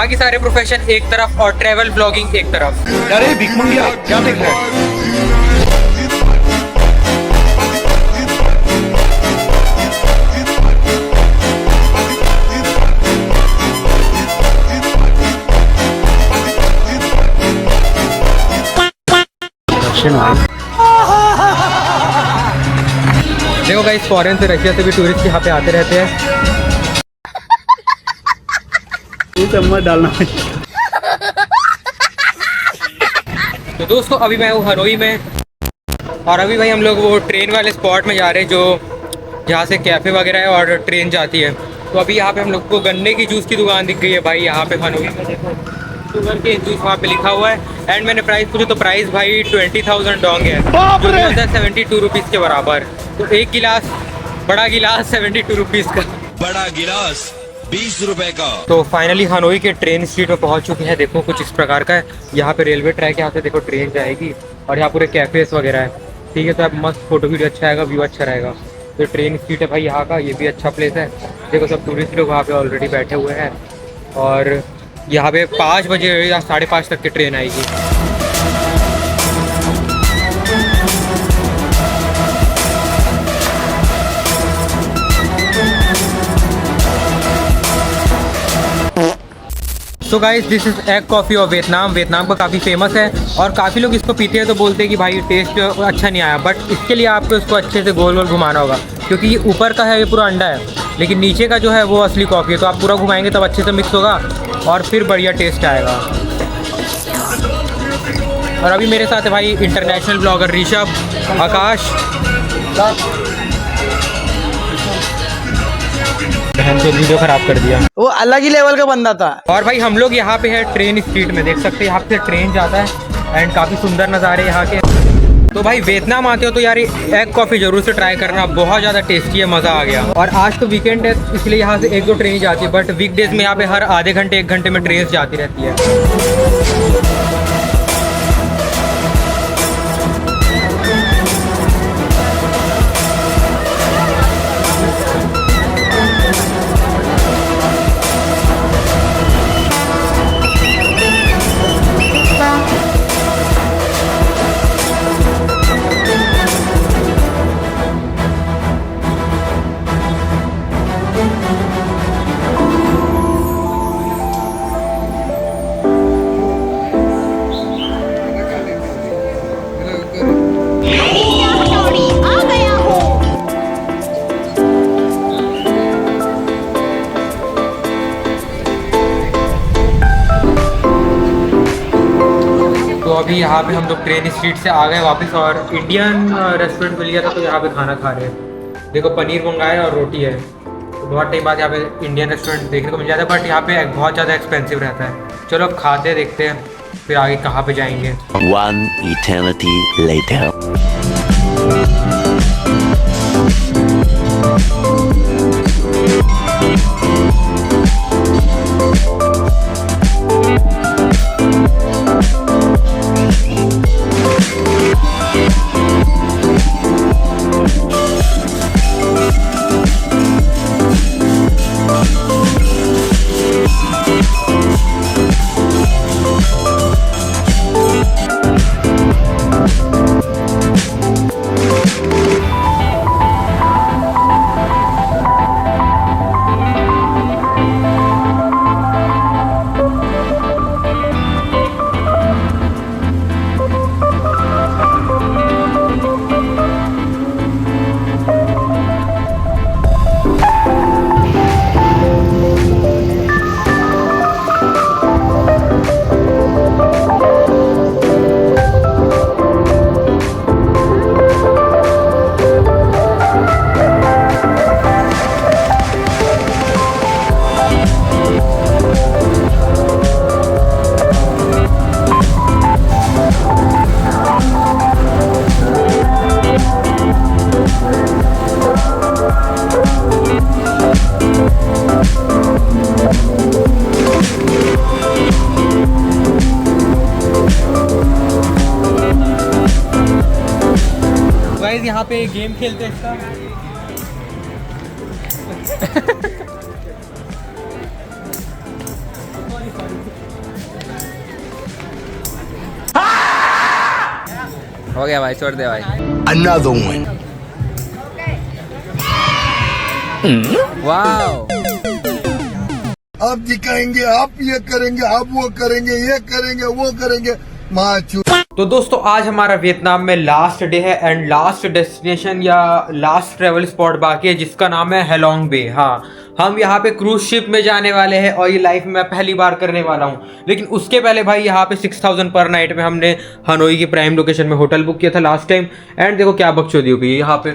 बाकी सारे प्रोफेशन एक तरफ और ट्रैवल ब्लॉगिंग एक तरफ। अरे भिख मंगिया क्या देख रहा है? देखो गाइस, फॉरेन से रशिया से भी टूरिस्ट यहाँ पे आते रहते हैं। चम्मच डालना। तो दोस्तों अभी मैं हूँ हनोई में, और अभी भाई हम लोग वो ट्रेन वाले स्पॉट में जा रहे हैं जो जहाँ से कैफ़े वगैरह है और ट्रेन जाती है। तो अभी यहाँ पे हम लोग को गन्ने की जूस की दुकान दिख गई है भाई यहाँ पे हनोई में। देखो शुगर के जूस वहाँ पे लिखा हुआ है। एंड मैंने प्राइस पूछी तो प्राइस भाई 20,000 डोंग है, जो कि होता है 72 रुपीज़ के बराबर। तो एक गिलास, बड़ा गिलास 72 रुपीज़ का, बड़ा गिलास 20 रुपए का। तो फाइनली हनोई के ट्रेन स्ट्रीट में पहुंच चुके हैं। देखो कुछ इस प्रकार का है। यहाँ पे रेलवे ट्रैक, यहाँ से देखो ट्रेन जाएगी और यहाँ पूरे कैफेस वगैरह है। ठीक है, तो आप मस्त फोटो वीडियो अच्छा आएगा, व्यू अच्छा रहेगा। तो ट्रेन स्ट्रीट है भाई यहाँ का, ये भी अच्छा प्लेस है। देखो सब टूरिस्ट लोग वहाँ पे ऑलरेडी बैठे हुए हैं, और यहाँ पे 5 बजे या 5:30 तक की ट्रेन आएगी। So guys, this is egg coffee of Vietnam. Vietnam का काफ़ी फेमस है और काफ़ी लोग इसको पीते हैं तो बोलते हैं कि भाई टेस्ट अच्छा नहीं आया। बट इसके लिए आपको इसको अच्छे से गोल गोल घुमाना होगा, क्योंकि ये ऊपर का है ये पूरा अंडा है, लेकिन नीचे का जो है वो असली कॉफ़ी है। तो आप पूरा घुमाएंगे तब अच्छे से मिक्स होगा और फिर बढ़िया टेस्ट आएगा। और अभी मेरे साथ है भाई इंटरनेशनल ब्लॉगर ऋषभ, आकाश, जो वीडियो खराब कर दिया, वो अलग ही लेवल का बंदा था। और भाई हम लोग यहाँ पे है ट्रेन स्ट्रीट में, देख सकते हैं यहाँ पे ट्रेन जाता है एंड काफ़ी सुंदर नज़ारे यहाँ के। तो भाई वियतनाम आते हो तो यार एग कॉफ़ी ज़रूर से ट्राई करना, बहुत ज़्यादा टेस्टी है, मज़ा आ गया। और आज तो वीकेंड है इसलिए यहाँ से 1-2 ट्रेन जाती है, बट वीकडेज में यहाँ पे हर आधे घंटे 1 घंटे में ट्रेन जाती रहती है। तो अभी यहाँ पे हम लोग ट्रेन स्ट्रीट से आ गए वापस, और इंडियन रेस्टोरेंट मिल गया था तो यहाँ पे खाना खा रहे हैं। देखो पनीर मंगाया और रोटी है। तो बहुत टाइम बाद यहाँ पे इंडियन रेस्टोरेंट देखने को मिल जाता है, बट यहाँ पे बहुत ज़्यादा एक्सपेंसिव रहता है। चलो अब खाते हैं, देखते हैं फिर आगे कहाँ पे जाएंगे। 1 eternity later. गाइस यहाँ पे गेम खेलते हैं इसका। हो गया भाई, छोड़ दे भाई। Another one. वाओ, आप दिखाएंगे, आप ये करेंगे, आप वो करेंगे, ये करेंगे, वो करेंगे, माचू। तो दोस्तों आज हमारा वियतनाम में लास्ट डे है एंड लास्ट डेस्टिनेशन या लास्ट ट्रेवल स्पॉट बाकी है जिसका नाम है हेलोंग बे। हाँ, हम यहाँ पे क्रूज शिप में जाने वाले हैं और ये लाइफ में मैं पहली बार करने वाला हूँ। लेकिन उसके पहले भाई यहाँ पे 6000 पर नाइट में हमने हनोई की प्राइम लोकेशन में होटल बुक किया था लास्ट टाइम। एंड देखो क्या बकचोदी हो गई यहाँ पे।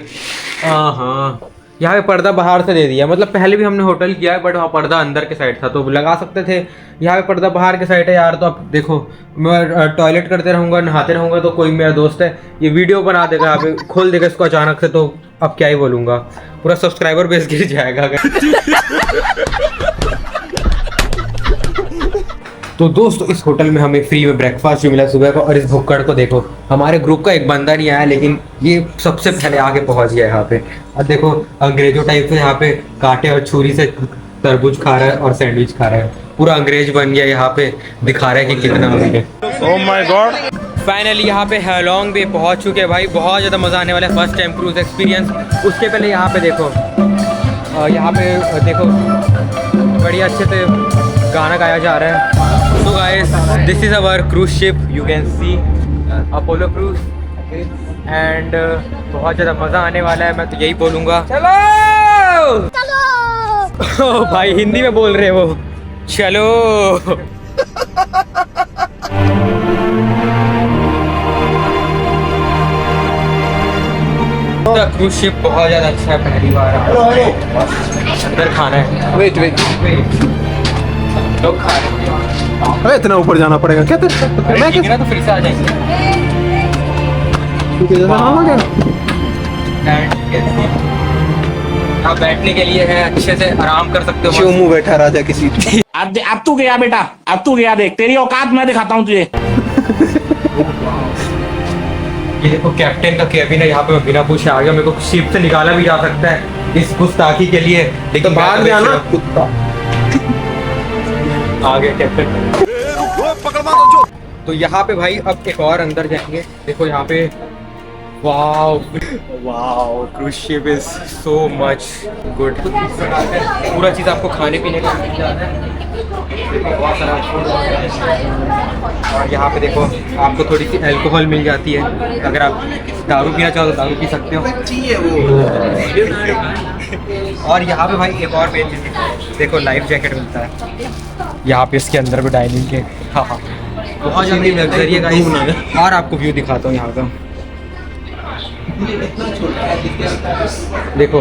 हाँ, यहाँ पे पर्दा बाहर से दे दिया, मतलब पहले भी हमने होटल किया है बट वहाँ पर्दा अंदर के साइड था तो लगा सकते थे। यहाँ पे पर्दा बाहर के साइड है यार। तो अब देखो मैं टॉयलेट करते रहूँगा, नहाते रहूँगा तो कोई मेरा दोस्त है ये वीडियो बना देगा, यहाँ पे खोल देगा इसको अचानक से, तो अब क्या ही बोलूँगा, पूरा सब्सक्राइबर बेस गिर जाएगा अगर। तो दोस्तों इस होटल में हमें फ्री में ब्रेकफास्ट भी मिला सुबह को। और इस भुक्कड़ को देखो, हमारे ग्रुप का एक बंदा नहीं आया लेकिन ये सबसे पहले आके पहुंच गया यहाँ पे। और देखो अंग्रेजों टाइप से यहाँ पे कांटे और छुरी से तरबूज खा रहा है और सैंडविच खा रहा है, पूरा अंग्रेज बन गया यहाँ पे, दिखा रहा है कि कितना अमीर है। Oh my God. फाइनली यहाँ पे हेलोंग बे पहुँच चुके हैं भाई। बहुत ज़्यादा मज़ा आने वाला है, फर्स्ट टाइम क्रूज एक्सपीरियंस। उसके पहले यहाँ पे देखो, यहाँ पे देखो बढ़िया अच्छे से गाना गाया जा रहा है। So guys, this is our cruise ship. You can see Apollo Cruise and बहुत ज़्यादा मज़ा आने वाला है, मैं तो यही बोलूँगा। चलो चलो। भाई हिंदी में बोल रहे वो, चलो। क्रूज शिप बहुत ज़्यादा अच्छा है, पहली बार अंदर खाना है। वेट वेट, लोग खा रहे हैं। अरे इतना ऊपर जाना पड़ेगा क्या? ठीक है ना, तो फिर से आ जाएंगे। यहाँ बैठने के लिए है, अच्छे से आराम कर सकते हो। चोमू बैठा राजा किसी। अब तू गया बेटा, अब तू गया, देख तेरी औकात मैं दिखाता हूँ तुझे। ये देखो कैप्टन का केबिन है, यहाँ पे मैं बिना पूछे आ गया। मेरे को शिप से निकाला भी जा सकता है इस गुस्ताखी के लिए, लेकिन भाग गया ना कुत्ता। आ गया कैप्टन। तो यहाँ पे भाई अब एक और अंदर जाएंगे। देखो यहाँ पे, wow wow, cruise ship is so much good. पूरा चीज़ आपको खाने पीने का मिल जाता है। बहुत सारा और यहाँ पे देखो आपको थोड़ी सी अल्कोहल मिल जाती है, अगर आप दारू पीना चाहो तो दारू पी सकते हो। और यहाँ पे भाई एक और मेन चीज़ देखो, लाइफ जैकेट मिलता है यहाँ पे इसके अंदर भी डाइनिंग के। हाँ हाँ, बहुत ज़्यादा लग्जरी है गाइस। और आपको व्यू दिखाता हूँ यहाँ का, देखो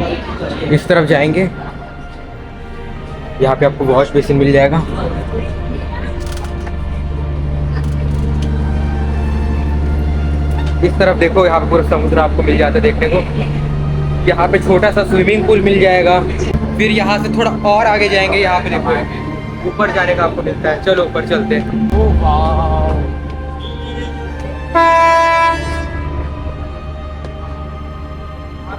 इस तरफ जाएंगे, यहाँ पे आपको वॉश बेसिन मिल जाएगा। इस तरफ देखो, यहाँ पे पूरा समुद्र आपको मिल जाता है देखने को। यहाँ पे छोटा सा स्विमिंग पूल मिल जाएगा। फिर यहाँ से थोड़ा और आगे जाएंगे, यहाँ पे देखो ऊपर जाने का आपको मिलता है। चलो ऊपर चलते हैं। ओह वाव,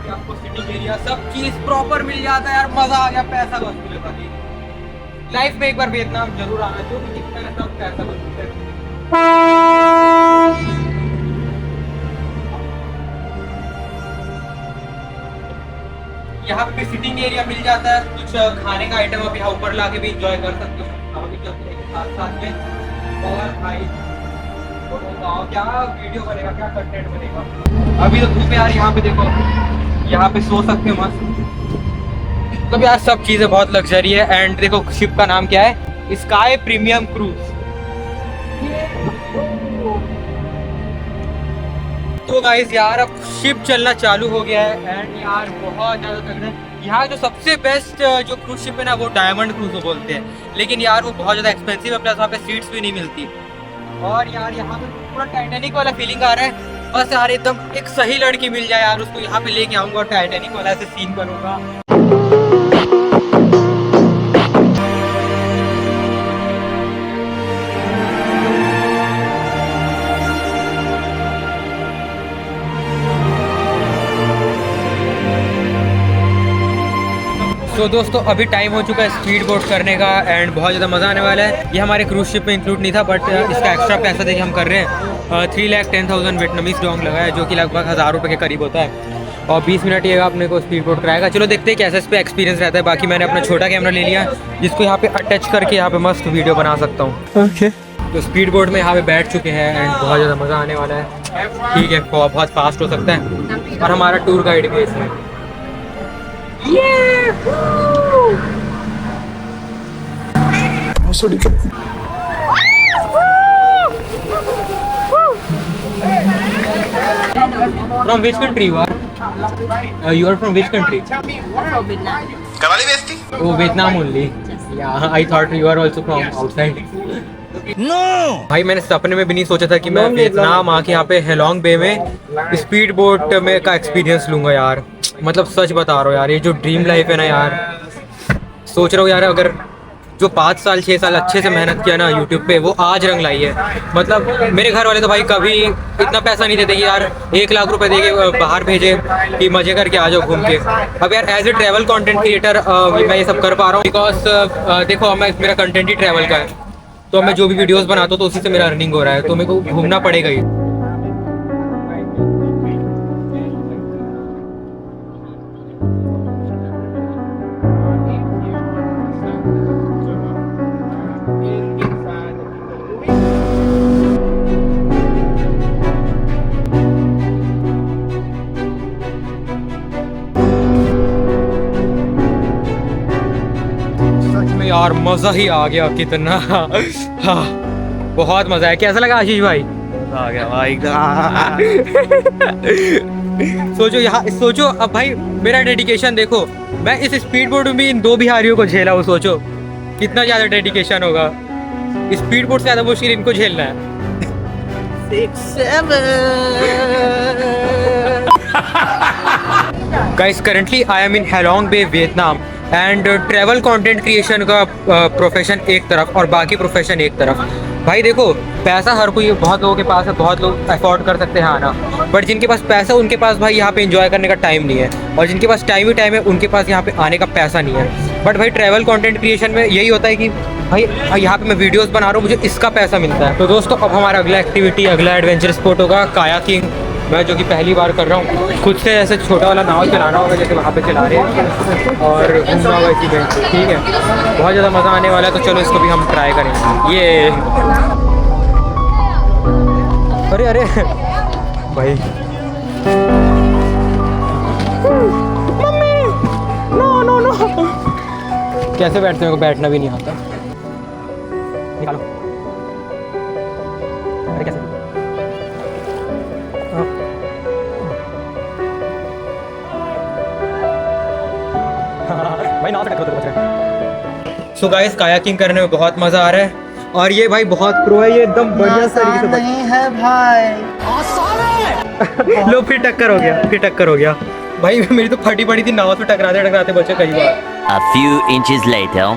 आपको सिटिंग एरिया सब चीज प्रॉपर मिल जाता है यार। मजा आ गया, पैसा वसूल है भाई। लाइफ में एक बार वियतनाम जरूर आना, जो भी दिखता है सब पैसा वसूल है। यहाँ पे सिटिंग एरिया मिल जाता है, कुछ खाने का आइटम आप यहाँ ऊपर लाके भी एंजॉय कर सकते हो। अभी चलते हैं साथ साथ में। और भाई क्या वीडियो बनेगा, क्या कंटेंट बनेगा। अभी तो धूप यार, यहाँ पे देखो, यहाँ पे सो सकते हो मस्त। मतलब यार सब चीज़ें बहुत लग्जरी है। एंड देखो शिप का नाम क्या है, स्काई प्रीमियम क्रूज। तो गाइस यार अब शिप चलना चालू हो गया है एंड यार बहुत ज़्यादा तगड़ा है। यहाँ जो सबसे बेस्ट जो क्रूज शिप है ना, वो डायमंड क्रूज बोलते हैं, लेकिन यार वो बहुत ज़्यादा एक्सपेंसिव है, प्लस वहाँ पे सीट्स भी नहीं मिलती। और यार यहाँ पे पूरा टाइटैनिक वाला फीलिंग आ रहा है। बस यार एकदम एक सही लड़की मिल जाए यार, उसको यहाँ पे लेके आऊँगा और टाइटैनिक वाला ऐसे सीन करूँगा। तो दोस्तों अभी टाइम हो चुका है स्पीड बोट करने का एंड बहुत ज़्यादा मज़ा आने वाला है। ये हमारे क्रूज शिप में इंक्लूड नहीं था बट इसका एक्स्ट्रा पैसा देके हम कर रहे हैं। 3,10,000 वियतनामीज डोंग लगा है जो कि लगभग 1,000 रुपये के करीब होता है और 20 मिनट ये अपने को स्पीड बोट कराएगा। चलो देखते हैं कैसा इस पर एक्सपीरियंस रहता है। बाकी मैंने अपना छोटा कैमरा ले लिया जिसको यहाँ पे अटैच करके यहाँ पे मस्त वीडियो बना सकता हूँ। ओके तो स्पीड बोट में यहाँ पे बैठ चुके हैं एंड बहुत ज़्यादा मज़ा आने वाला है। ठीक है, बहुत फास्ट हो सकता है और हमारा टूर गाइड भी है इसमें। From which country you are? You are from which country? कराली बेइज्जती? Oh, Vietnam only. Yeah, I thought you are also from outside. भाई मैंने सपने में भी नहीं सोचा था कि मैं वियतनाम आके यहाँ पे हेलोंग बे में स्पीड बोट में का एक्सपीरियंस लूँगा यार। मतलब सच बता रहा हूँ यार, ये जो ड्रीम लाइफ है ना यार, सोच रहा हूँ यार अगर जो 5 साल 6 साल अच्छे से मेहनत किया ना यूट्यूब पे वो आज रंग लाई है। मतलब मेरे घर वाले तो भाई कभी इतना पैसा नहीं देते कि यार 1 लाख रुपए दे के बाहर भेजे कि मजे करके आ जाओ घूम के। अब यार as a travel content creator मैं ये सब कर पा रहा हूँ बिकॉज देखो मेरा कंटेंट ही ट्रैवल का है, तो मैं जो भी वीडियोस बनाता हूँ तो उसी से मेरा अर्निंग हो रहा है, तो मेरे को घूमना पड़ेगा ही। यार मज़ा ही आ गया कितना। हाँ, बहुत मज़ा है। कैसा लगा आशीष भाई? आ गया भाई। सोचो अब भाई मेरा डेडिकेशन देखो, मैं इस स्पीड बोट में भी इन 2 बिहारियों को झेला हूँ। सोचो कितना ज़्यादा डेडिकेशन होगा। स्पीड बोट से ज़्यादा मुश्किल इनको झेलना है। 6, 7 guys currently I am in Halong Bay Vietnam and travel content creation का प्रोफेशन एक तरफ और बाकी प्रोफेशन एक तरफ। भाई देखो पैसा हर कोई, बहुत लोगों के पास है, बहुत लोग अफोर्ड कर सकते हैं आना, बट जिनके पास पैसा उनके पास भाई यहाँ पे एंजॉय करने का टाइम नहीं है, और जिनके पास टाइम ही टाइम है उनके पास यहाँ पे आने का पैसा नहीं है। बट भाई ट्रैवल कंटेंट क्रिएशन में यही होता है कि भाई यहाँ पे मैं वीडियोस बना रहा हूँ, मुझे इसका पैसा मिलता है। तो दोस्तों अब हमारा अगला एक्टिविटी, अगला एडवेंचर स्पोर्ट होगा कायाकिंग। मैं जो कि पहली बार कर रहा हूँ। खुद से ऐसे छोटा वाला नाव चलाना होगा जैसे वहाँ पे चला रहे हैं और घूमना होगा इसी में। ठीक है, बहुत ज़्यादा मज़ा आने वाला है, तो चलो इसको भी हम ट्राई करेंगे। ये अरे भाई नो कैसे बैठते हैं, को बैठना भी नहीं आता। निकालो। अरे कैसे भाई नाव से टक्कर होते बच रहे हैं। सो गाइस कायाकिंग करने में बहुत मज़ा आ रहा है और ये भाई बहुत प्रो है, ये एकदम बढ़िया तरीके से नहीं है भाई। लो फिर टक्कर हो गया भाई। मेरी तो फटी पड़ी थी नाव से, टकराते बचे कई बार। A few inches later.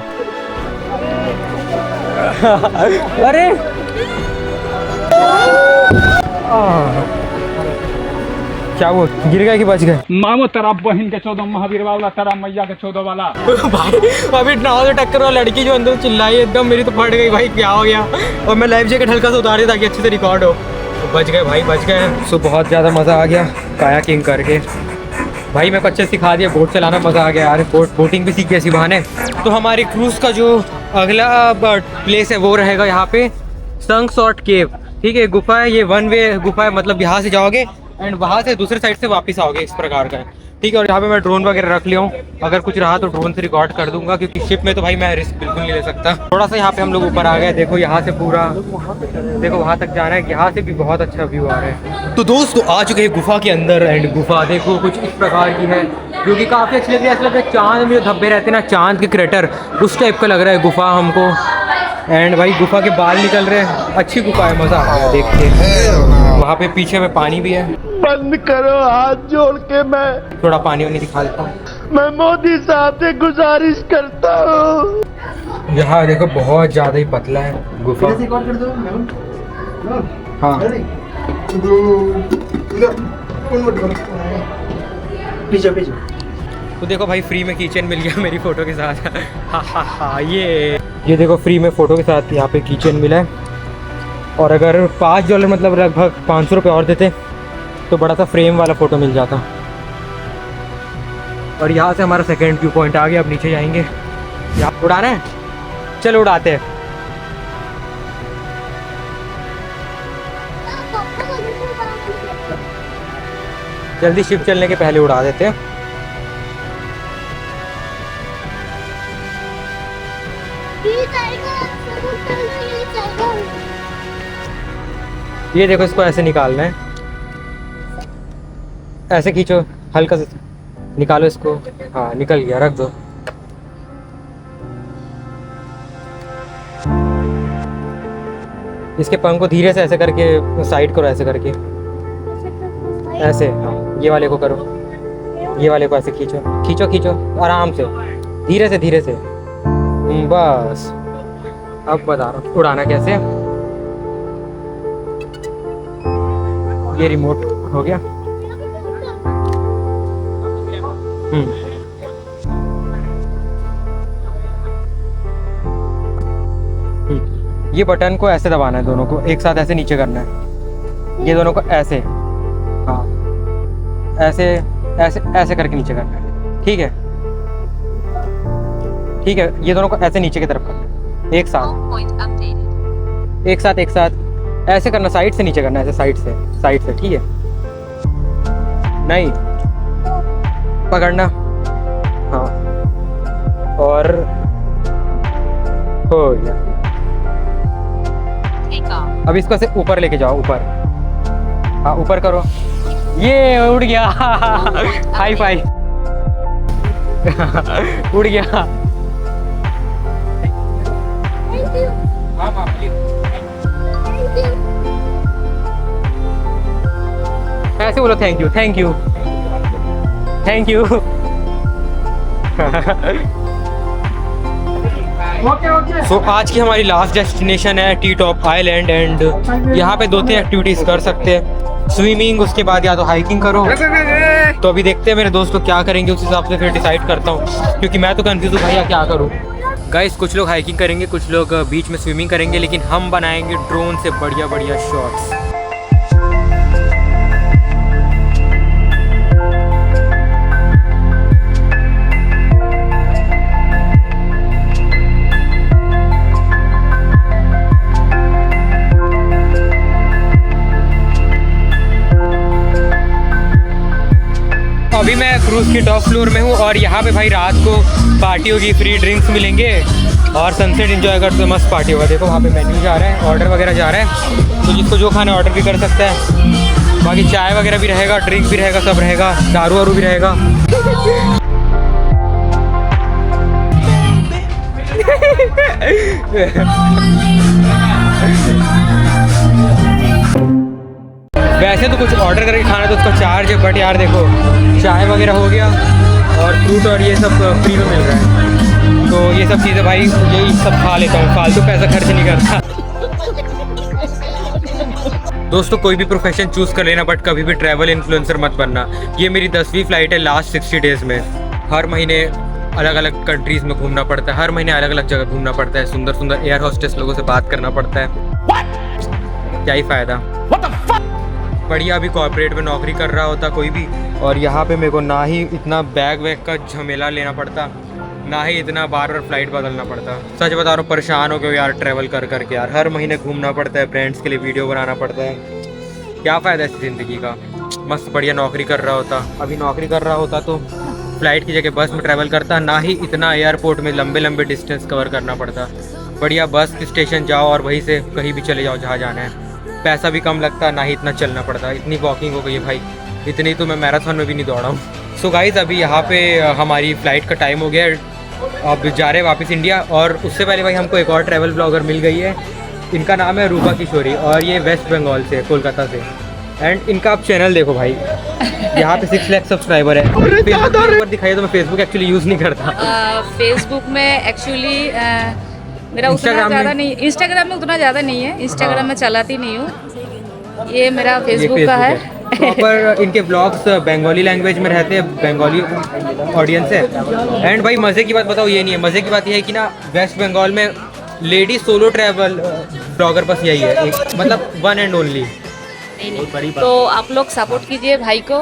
अरे क्या वो गिर गए कि बच गए? मामो तेरा बहन के 14 महावीर वाला, तेरा मैया के 14 वाला। भाई अभी नाव से टक्कर वाला लड़की जो अंदर चिल्लाई एकदम, मेरी तो फट गई भाई, क्या हो गया। और मैं लाइफ जैकेट हल्का सा उतार दिया ताकि अच्छे से रिकॉर्ड हो। तो बच गए भाई, बच गए। सो बहुत ज़्यादा मज़ा आ गया कायाकिंग करके। भाई मेरे को अच्छे सिखा दिया, बोट चलाना मज़ा आ गया यार। बोटिंग भी सीख गया इसी बहाने। तो हमारी क्रूज़ का जो अगला प्लेस है वो रहेगा यहाँ पे संग सॉर्ट केव। ठीक है, गुफा है, ये 1 वे गुफा है, मतलब यहाँ से जाओगे एंड वहाँ से दूसरे साइड से वापस आओगे, इस प्रकार का है। ठीक है, और यहाँ पे मैं ड्रोन वगैरह रख लिया हूँ, अगर कुछ रहा तो ड्रोन से रिकॉर्ड कर दूंगा, क्योंकि शिप में तो भाई मैं रिस्क बिल्कुल नहीं ले सकता। थोड़ा सा यहाँ पे हम लोग ऊपर आ गए, देखो यहाँ से पूरा, देखो वहाँ तक जाना है, यहाँ से भी बहुत अच्छा व्यू आ रहा है। तो दोस्तों आ चुके हैं गुफा के अंदर एंड गुफा देखो कुछ इस प्रकार की है, जो कि काफ़ी अच्छी लग रही है। ऐसा लग रहा है चांद में जो धब्बे रहते हैं ना, चांद के क्रेटर, उस टाइप का लग रहा है गुफा हमको। एंड भाई गुफा के बाल निकल रहे हैं, अच्छी गुफा है, मज़ा आ रहा है देख के। वहाँ पे पीछे में पानी भी है, बंद करो हाथ जोड़ के, मैं थोड़ा पानी वानी दिखा देता हूँ। मैं मोदी साहब से गुजारिश करता हूँ। यहाँ देखो बहुत ज़्यादा ही पतला है गुफा। हाँ तो देखो भाई फ्री में कीचेन मिल गया मेरी फ़ोटो के साथ। हा ये देखो फ्री में फ़ोटो के साथ यहाँ पे कीचेन मिला है। और अगर $5 मतलब लगभग 500 रुपये और देते तो बड़ा सा फ्रेम वाला फ़ोटो मिल जाता। और यहाँ से हमारा सेकंड व्यू पॉइंट आ गया। अब नीचे जाएंगे। यहाँ उड़ाना है, चलो उड़ाते हैं। जल्दी शिप चलने के पहले उड़ा देते हैं। ये देखो इसको ऐसे निकालना है, ऐसे खींचो हल्का से, निकालो इसको। हाँ निकल गया, रख दो। इसके पंख को धीरे से ऐसे करके साइड करो, ऐसे करके ऐसे। हाँ ये वाले को करो, ये वाले को ऐसे खींचो खींचो खींचो आराम से, धीरे से धीरे से। बस अब बता रहा हूँ उड़ाना कैसे। ये रिमोट हो गया। ये बटन को ऐसे दबाना है, दोनों को एक साथ ऐसे नीचे करना है। ये दोनों को ऐसे, हाँ ऐसे ऐसे ऐसे करके नीचे करना है। ठीक है ठीक है, ये दोनों को ऐसे नीचे की तरफ करना है, एक साथ एक साथ एक साथ ऐसे करना, साइड से नीचे करना है, ऐसे साइड से। ठीक है, नहीं पकड़ना। हाँ और हो गया। अब इसको ऐसे ऊपर लेके जाओ, ऊपर। हाँ ऊपर करो, ये उड़ गया। High five. उड़ गया। ऐसे बोलो thank you thank you thank you. So आज की हमारी लास्ट डेस्टिनेशन है टी टॉप आइलैंड। एंड यहाँ पे 2-3 एक्टिविटीज़ कर सकते हैं, स्विमिंग, उसके बाद या तो हाइकिंग करो। तो अभी देखते हैं मेरे दोस्त लोग क्या करेंगे, उस हिसाब से फिर डिसाइड करता हूँ, क्योंकि मैं तो कंफ्यूज हूँ भैया क्या करूँ। गाइस कुछ लोग हाइकिंग करेंगे, कुछ लोग बीच में स्विमिंग करेंगे, लेकिन हम बनाएंगे ड्रोन से बढ़िया बढ़िया शॉट्स। अभी मैं क्रूज़ के टॉप फ्लोर में हूँ और यहाँ पे भाई रात को पार्टी होगी, फ्री ड्रिंक्स मिलेंगे और सनसेट एंजॉय करते मस्त पार्टी होगा। देखो वहाँ पे मेन्यू जा रहा है, ऑर्डर वगैरह जा रहा है, तो जिसको जो खाना ऑर्डर भी कर सकता है। बाकी चाय वगैरह भी रहेगा, ड्रिंक भी रहेगा, सब रहेगा, दारू वारू भी रहेगा। वैसे तो कुछ ऑर्डर करके खाना तो उसका चार्ज है, बट यार देखो चाय वगैरह हो गया और फ्रूट और ये सब फ्री में मिल रहा है, तो ये सब चीज़ें भाई यही सब खा लेता हूँ, फालतू पैसा खर्च नहीं करता। दोस्तों कोई भी प्रोफेशन चूज़ कर लेना, बट कभी भी ट्रैवल इन्फ्लुएंसर मत बनना। ये मेरी 10वीं फ्लाइट है लास्ट 60 डेज़ में। हर महीने अलग अलग कंट्रीज़ में घूमना पड़ता है, हर महीने अलग अलग जगह घूमना पड़ता है, सुंदर सुंदर एयर होस्टेस लोगों से बात करना पड़ता है। क्या ही फ़ायदा। बढ़िया अभी कॉर्पोरेट में नौकरी कर रहा होता कोई भी, और यहाँ पे मेरे को ना ही इतना बैग वैग का झमेला लेना पड़ता, ना ही इतना बार बार फ्लाइट बदलना पड़ता। सच बता रहा हूँ परेशान हो गए यार ट्रैवल कर करके यार। हर महीने घूमना पड़ता है, फ्रेंड्स के लिए वीडियो बनाना पड़ता है। क्या फ़ायदा इस ज़िंदगी का। मस्त बढ़िया नौकरी कर रहा होता, अभी नौकरी कर रहा होता तो फ़्लाइट की जगह बस में ट्रैवल करता, ना ही इतना एयरपोर्ट में लंबे लंबे डिस्टेंस कवर करना पड़ता। बढ़िया बस स्टेशन जाओ और वहीं से कहीं भी चले जाओ जहाँ जाना है, पैसा भी कम लगता, ना ही इतना चलना पड़ता। इतनी वॉकिंग हो गई है भाई, इतनी तो मैं मैराथन में भी नहीं दौड़ा हूँ। सो गाइज़ अभी यहाँ पे हमारी फ़्लाइट का टाइम हो गया, अब जा रहे हैं वापस इंडिया। और उससे पहले भाई हमको एक और ट्रैवल ब्लॉगर मिल गई है, इनका नाम है रूपा किशोरी और ये वेस्ट बंगाल से, कोलकाता से। एंड इनका आप चैनल देखो भाई, यहाँ पे 6 लाख सब्सक्राइबर है। फेसबुक पर दिखाइए तो मैं फेसबुक एक्चुअली यूज़ नहीं करता। फेसबुक में एक्चुअली मेरा उतना ज़्यादा नहीं, इंस्टाग्राम में उतना ज़्यादा नहीं है, इंस्टाग्राम में चलाती नहीं हूँ। ये मेरा फेसबुक का है प्रॉपर इनके ब्लॉग्स बंगाली लैंग्वेज में रहते हैं, बंगाली ऑडियंस है। एंड भाई मज़े की बात बताओ ये नहीं है, मज़े की बात ये है कि ना वेस्ट बंगाल में लेडी सोलो ट्रैवल ब्लॉगर बस यही है, एक मतलब वन एंड ओनली। नहीं। तो आप लोग सपोर्ट कीजिए भाई को।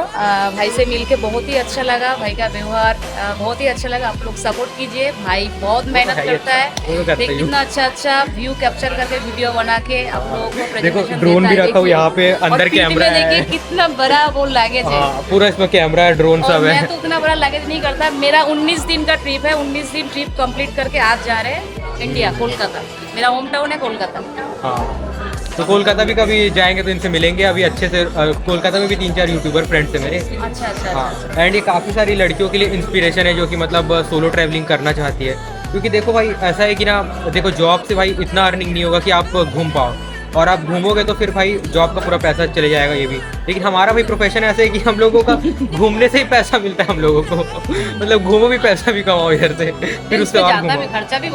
भाई से मिलके बहुत ही अच्छा लगा, भाई का व्यवहार बहुत ही अच्छा लगा। आप लोग सपोर्ट कीजिए, भाई बहुत मेहनत करता है। देखिए कितना अच्छा व्यू कैप्चर करके वीडियो बना के आप लोगों को देखो presentation ड्रोन देता भी है। रखा हुआ यहाँ पे, और अंदर पीठ में कैमरा है। देखिए कितना बड़ा वो लगेज है। हाँ, पूरा इसमें कैमरा है, ड्रोन और सब मैं है। तो उतना बड़ा लगेज नहीं करता। मेरा 19 दिन का ट्रिप है, 19 दिन ट्रिप कंप्लीट करके आज जा रहे हैं इंडिया, कोलकाता। मेरा होम टाउन है कोलकाता। हाँ, तो कोलकाता भी कभी जाएंगे तो इनसे मिलेंगे अभी अच्छे से। कोलकाता में भी 3-4 यूट्यूबर फ्रेंड्स हैं मेरे। अच्छा। हाँ, एंड ये काफ़ी सारी लड़कियों के लिए इंस्पिरेशन है जो कि मतलब सोलो ट्रैवलिंग करना चाहती है। क्योंकि देखो भाई ऐसा है कि ना, देखो जॉब से भाई इतना अर्निंग नहीं होगा कि आप घूम पाओ, और आप घूमोगे तो फिर भाई जॉब का पूरा पैसा चले जाएगा ये भी। लेकिन हमारा भाई प्रोफेशन ऐसा है कि हम लोगों का घूमने से ही पैसा मिलता है हम लोगों को। मतलब घूमो भी, पैसा भी कमाओ इधर से, फिर उसके बाद घूमो।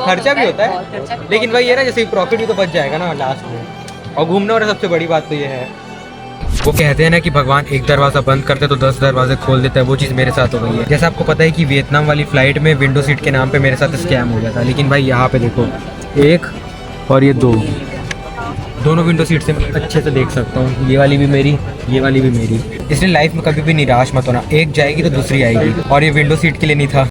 खर्चा भी होता है, लेकिन भाई ये ना जैसे प्रॉफिट भी तो बच जाएगा ना लास्ट में। और घूमना और सबसे बड़ी बात तो ये है, वो कहते हैं ना कि भगवान एक दरवाज़ा बंद करते तो 10 दरवाजे खोल देता है। वो चीज़ मेरे साथ हो गई है। जैसे आपको पता है कि वियतनाम वाली फ़्लाइट में विंडो सीट के नाम पे मेरे साथ स्कैम हो गया था, लेकिन भाई यहाँ पे देखो, एक और ये दोनों विंडो सीट से मैं अच्छे से देख सकता हूँ। ये वाली भी मेरी, ये वाली भी मेरी। इसलिए लाइफ में कभी भी निराश मत होना, एक जाएगी तो दूसरी आएगी। और ये विंडो सीट के लिए नहीं था,